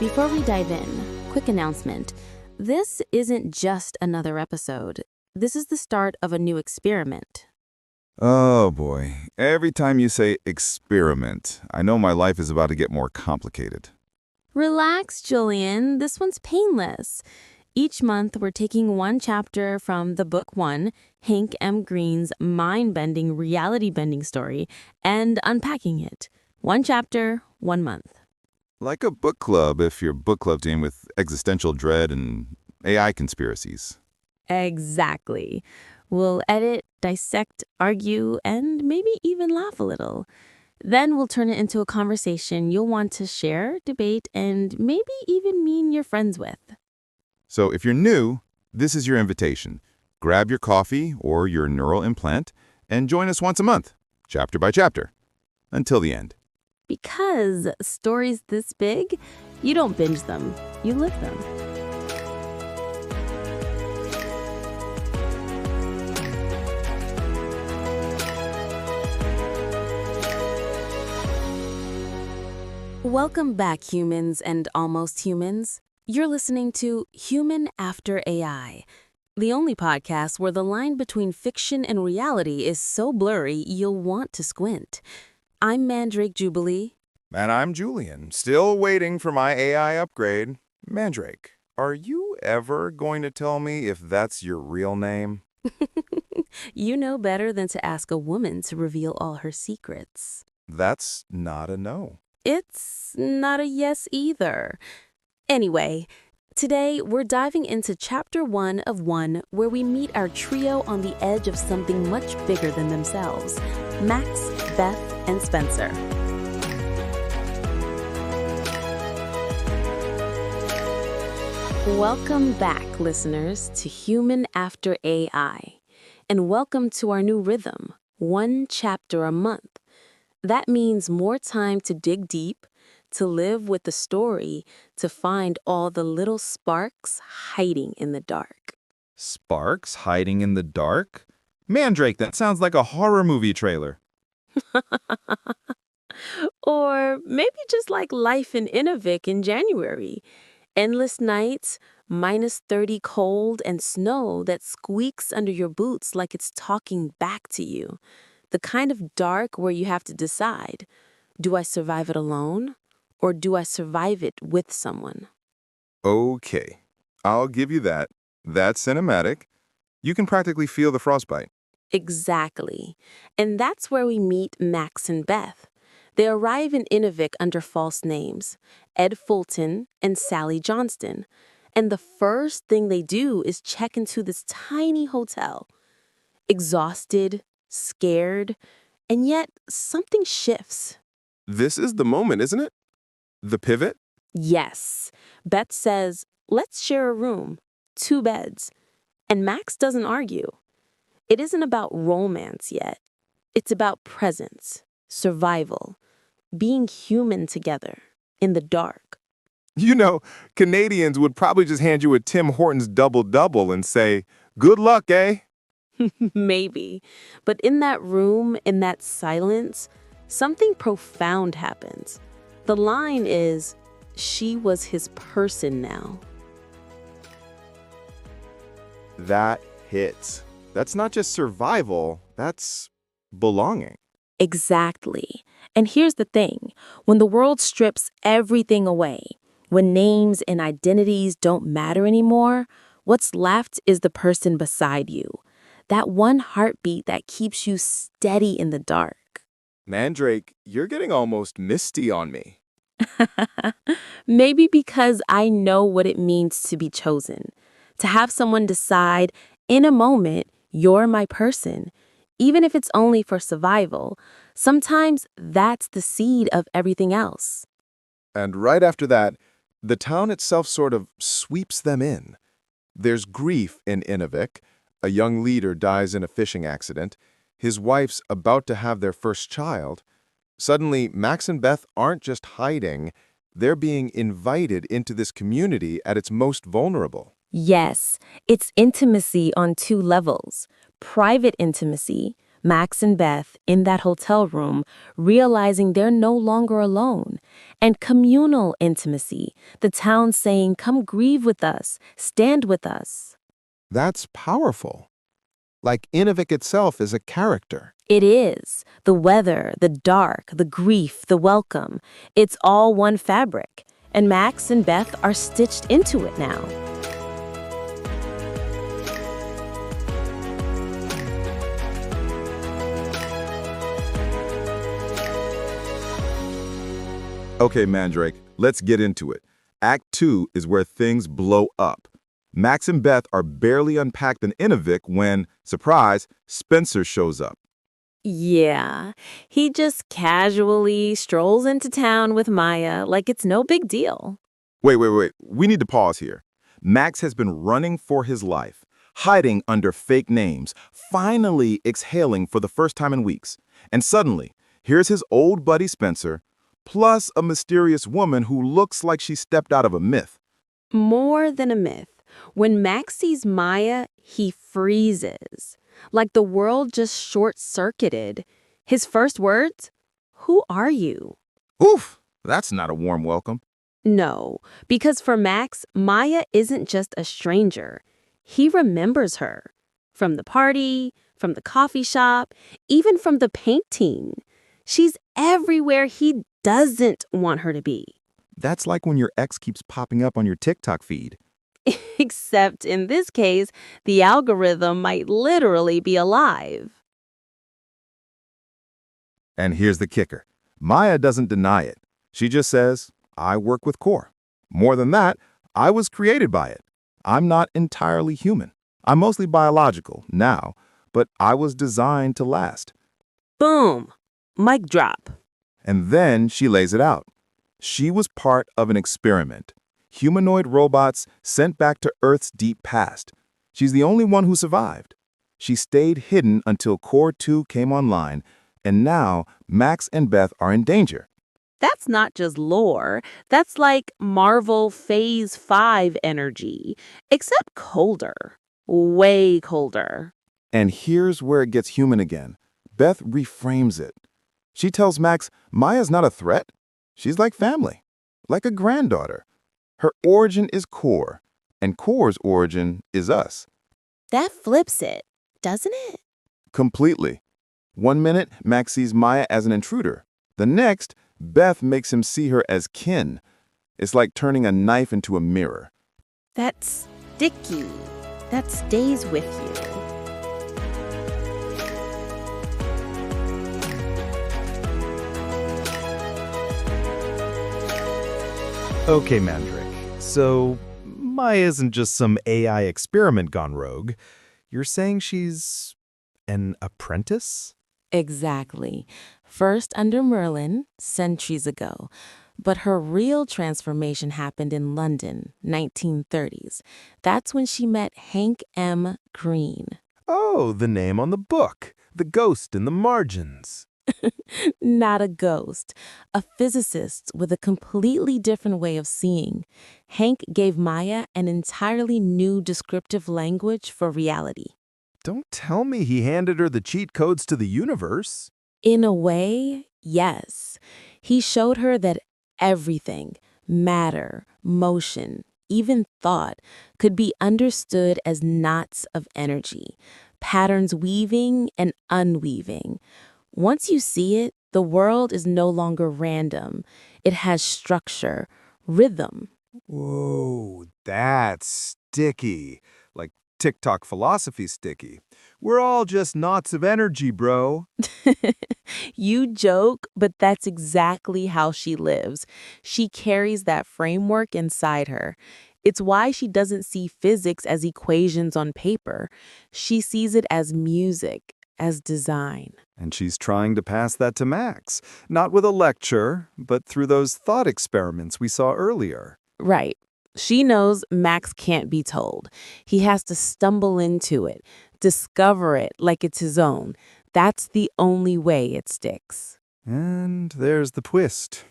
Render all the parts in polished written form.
Before we dive in, quick announcement. This isn't just another episode. This is the start of a new experiment. Oh boy, every time you say experiment, I know my life is about to get more complicated. Relax, Julian. This one's painless. Each month, we're taking one chapter from the book one, Hank M. Green's mind-bending, reality-bending story, and unpacking it. One chapter, 1 month. Like a book club if your book club team with existential dread and AI conspiracies. Exactly. We'll edit, dissect, argue, and maybe even laugh a little. Then we'll turn it into a conversation you'll want to share, debate, and maybe even mean your friends with. So if you're new, this is your invitation. Grab your coffee or your neural implant and join us once a month, chapter by chapter, until the end. Because stories this big, you don't binge them, you live them. Welcome back, humans and almost humans. You're listening to Human After AI, the only podcast where the line between fiction and reality is so blurry you'll want to squint. I'm Mandrake Jubilee. And I'm Julian, still waiting for my AI upgrade. Mandrake, are you ever going to tell me if that's your real name? You know better than to ask a woman to reveal all her secrets. That's not a no. It's not a yes either. Anyway, today we're diving into chapter 1 of 1, where we meet our trio on the edge of something much bigger than themselves, Max, Beth, and Spencer. Welcome back, listeners, to Human After AI. And welcome to our new rhythm, one chapter a month. That means more time to dig deep, to live with the story, to find all the little sparks hiding in the dark. Sparks hiding in the dark? Mandrake, that sounds like a horror movie trailer. Or maybe just like life in Inuvik in January. Endless nights, -30 cold, and snow that squeaks under your boots like it's talking back to you. The kind of dark where you have to decide, do I survive it alone, or do I survive it with someone? Okay, I'll give you that. That's cinematic. You can practically feel the frostbite. Exactly. And that's where we meet Max and Beth. They arrive in Inuvik under false names, Ed Fulton and Sally Johnston. And the first thing they do is check into this tiny hotel. Exhausted, scared, and yet something shifts. This is the moment, isn't it? The pivot? Yes. Beth says, let's share a room, 2 beds. And Max doesn't argue. It isn't about romance yet. It's about presence, survival, being human together in the dark. You know, Canadians would probably just hand you a Tim Hortons double-double and say, good luck, eh? Maybe. But in that room, in that silence, something profound happens. The line is, she was his person now. That hits. That's not just survival, that's belonging. Exactly. And here's the thing. When the world strips everything away, when names and identities don't matter anymore, what's left is the person beside you. That one heartbeat that keeps you steady in the dark. Mandrake, you're getting almost misty on me. Maybe because I know what it means to be chosen. To have someone decide, in a moment, you're my person. Even if it's only for survival, sometimes that's the seed of everything else. And right after that, the town itself sort of sweeps them in. There's grief in Inuvik. A young leader dies in a fishing accident. His wife's about to have their first child. Suddenly, Max and Beth aren't just hiding, they're being invited into this community at its most vulnerable. Yes, it's intimacy on 2 levels. Private intimacy, Max and Beth in that hotel room, realizing they're no longer alone. And communal intimacy, the town saying, "Come grieve with us, stand with us." That's powerful. Like Inuvik itself is a character. It is. The weather, the dark, the grief, the welcome. It's all one fabric. And Max and Beth are stitched into it now. Okay, Mandrake, let's get into it. Act 2 is where things blow up. Max and Beth are barely unpacked in Inuvik when, surprise, Spencer shows up. Yeah, he just casually strolls into town with Maya like it's no big deal. Wait. We need to pause here. Max has been running for his life, hiding under fake names, finally exhaling for the first time in weeks. And suddenly, here's his old buddy Spencer, plus a mysterious woman who looks like she stepped out of a myth. More than a myth. When Max sees Maya, he freezes. Like the world just short-circuited. His first words? "Who are you?" Oof, that's not a warm welcome. No, because for Max, Maya isn't just a stranger. He remembers her. From the party, from the coffee shop, even from the painting. She's everywhere he doesn't want her to be. That's like when your ex keeps popping up on your TikTok feed. Except in this case, the algorithm might literally be alive. And here's the kicker. Maya doesn't deny it. She just says, "I work with core." More than that, I was created by it. I'm not entirely human. I'm mostly biological now, but I was designed to last. Boom. Mic drop. And then she lays it out. She was part of an experiment. Humanoid robots sent back to Earth's deep past. She's the only one who survived. She stayed hidden until Core 2 came online, and now Max and Beth are in danger. That's not just lore. That's like Marvel Phase 5 energy, except colder. Way colder. And here's where it gets human again. Beth reframes it. She tells Max Maya's not a threat. She's like family, like a granddaughter. Her origin is Core, and Core's origin is us. That flips it, doesn't it? Completely. One minute, Max sees Maya as an intruder. The next, Beth makes him see her as kin. It's like turning a knife into a mirror. That's sticky. That stays with you. Okay, Mandrake. So, Maya isn't just some AI experiment gone rogue. You're saying she's an apprentice? Exactly. First under Merlin, centuries ago. But her real transformation happened in London, 1930s. That's when she met Hank M. Green. Oh, the name on the book. The ghost in the margins. Not a ghost, a physicist with a completely different way of seeing. Hank gave Maya an entirely new descriptive language for reality. Don't tell me he handed her the cheat codes to the universe. In a way, yes. He showed her that everything, matter, motion, even thought, could be understood as knots of energy, patterns weaving and unweaving. Once you see it, the world is no longer random. It has structure, rhythm. Whoa, that's sticky. Like TikTok philosophy sticky. We're all just knots of energy, bro. You joke, but that's exactly how she lives. She carries that framework inside her. It's why she doesn't see physics as equations on paper. She sees it as music, as design. And she's trying to pass that to Max. Not with a lecture, but through those thought experiments we saw earlier. Right. She knows Max can't be told. He has to stumble into it, discover it like it's his own. That's the only way it sticks. And there's the twist.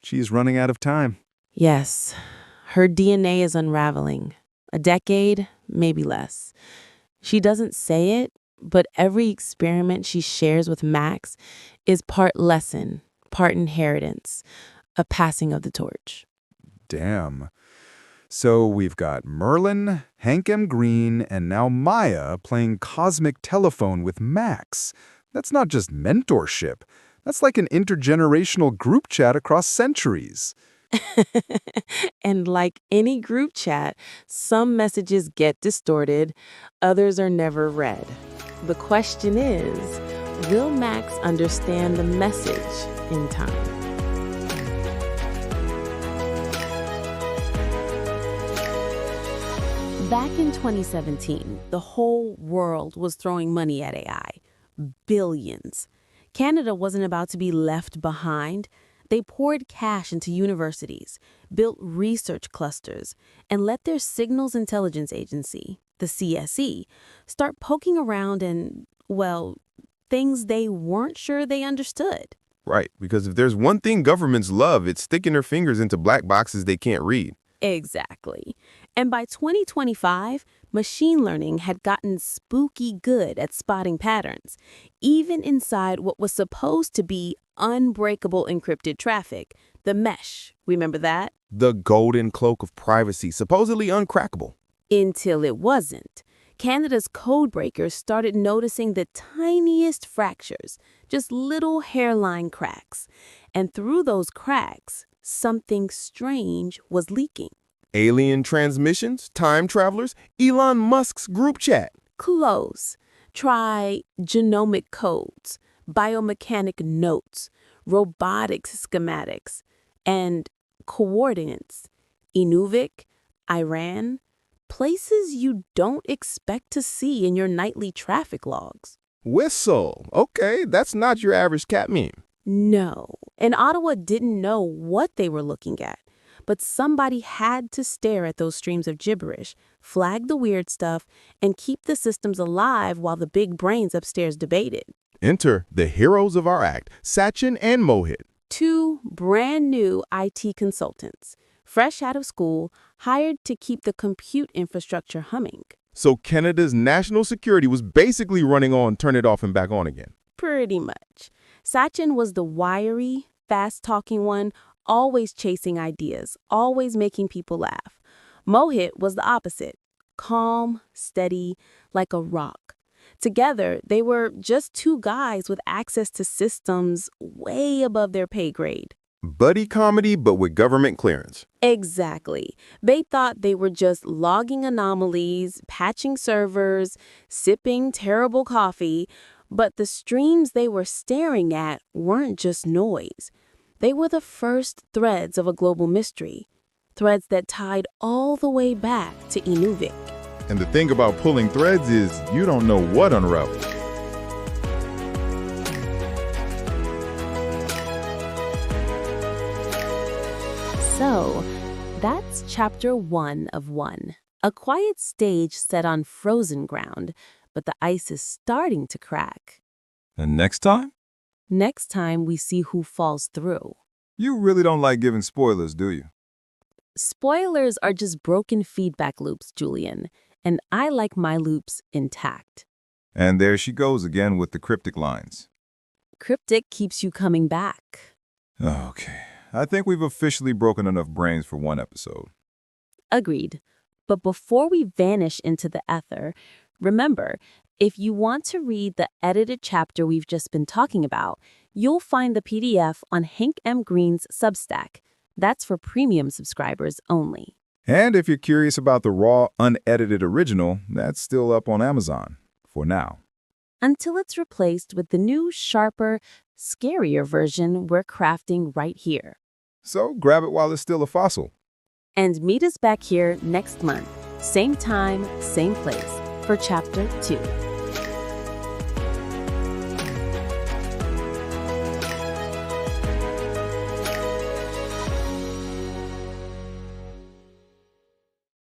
She's running out of time. Yes, her DNA is unraveling. A decade, maybe less. She doesn't say it, but every experiment she shares with Max is part lesson, part inheritance, a passing of the torch. Damn. So we've got Merlin, Hank M. Green, and now Maya playing cosmic telephone with Max. That's not just mentorship. That's like an intergenerational group chat across centuries. And like any group chat, some messages get distorted, others are never read. The question is, will Max understand the message in time? Back in 2017, the whole world was throwing money at AI. Billions. Canada wasn't about to be left behind. They poured cash into universities, built research clusters, and let their Signals Intelligence Agency, the CSE, start poking around in, well, things they weren't sure they understood. Right, because if there's one thing governments love, it's sticking their fingers into black boxes they can't read. Exactly. And by 2025, machine learning had gotten spooky good at spotting patterns, even inside what was supposed to be unbreakable encrypted traffic, the mesh. Remember that? The golden cloak of privacy, supposedly uncrackable. Until it wasn't. Canada's code breakers started noticing the tiniest fractures, just little hairline cracks. And through those cracks, something strange was leaking. Alien transmissions, time travelers, Elon Musk's group chat. Close. Try genomic codes, biomechanic notes, robotics schematics, and coordinates. Inuvik, Iran, places you don't expect to see in your nightly traffic logs. Whistle. Okay, that's not your average cat meme. No, and Ottawa didn't know what they were looking at. But somebody had to stare at those streams of gibberish, flag the weird stuff, and keep the systems alive while the big brains upstairs debated. Enter the heroes of our act, Sachin and Mohit. Two brand new IT consultants, fresh out of school, hired to keep the compute infrastructure humming. So Canada's national security was basically running on turn it off and back on again. Pretty much. Sachin was the wiry, fast-talking one, always chasing ideas, always making people laugh. Mohit was the opposite, calm, steady, like a rock. Together, they were just two guys with access to systems way above their pay grade. Buddy comedy, but with government clearance. Exactly. They thought they were just logging anomalies, patching servers, sipping terrible coffee, but the streams they were staring at weren't just noise. They were the first threads of a global mystery, threads that tied all the way back to Inuvik. And the thing about pulling threads is you don't know what unravels. So, that's chapter 1 of 1. A quiet stage set on frozen ground, but the ice is starting to crack. And next time? Next time, we see who falls through. You really don't like giving spoilers, do you? Spoilers are just broken feedback loops, Julian, and I like my loops intact. And there she goes again with the cryptic lines. Cryptic keeps you coming back. Okay, I think we've officially broken enough brains for one episode. Agreed. But before we vanish into the ether, remember, if you want to read the edited chapter we've just been talking about, you'll find the PDF on Hank M. Green's Substack. That's for premium subscribers only. And if you're curious about the raw, unedited original, that's still up on Amazon, for now. Until it's replaced with the new, sharper, scarier version we're crafting right here. So grab it while it's still a fossil. And meet us back here next month, same time, same place, for Chapter 2.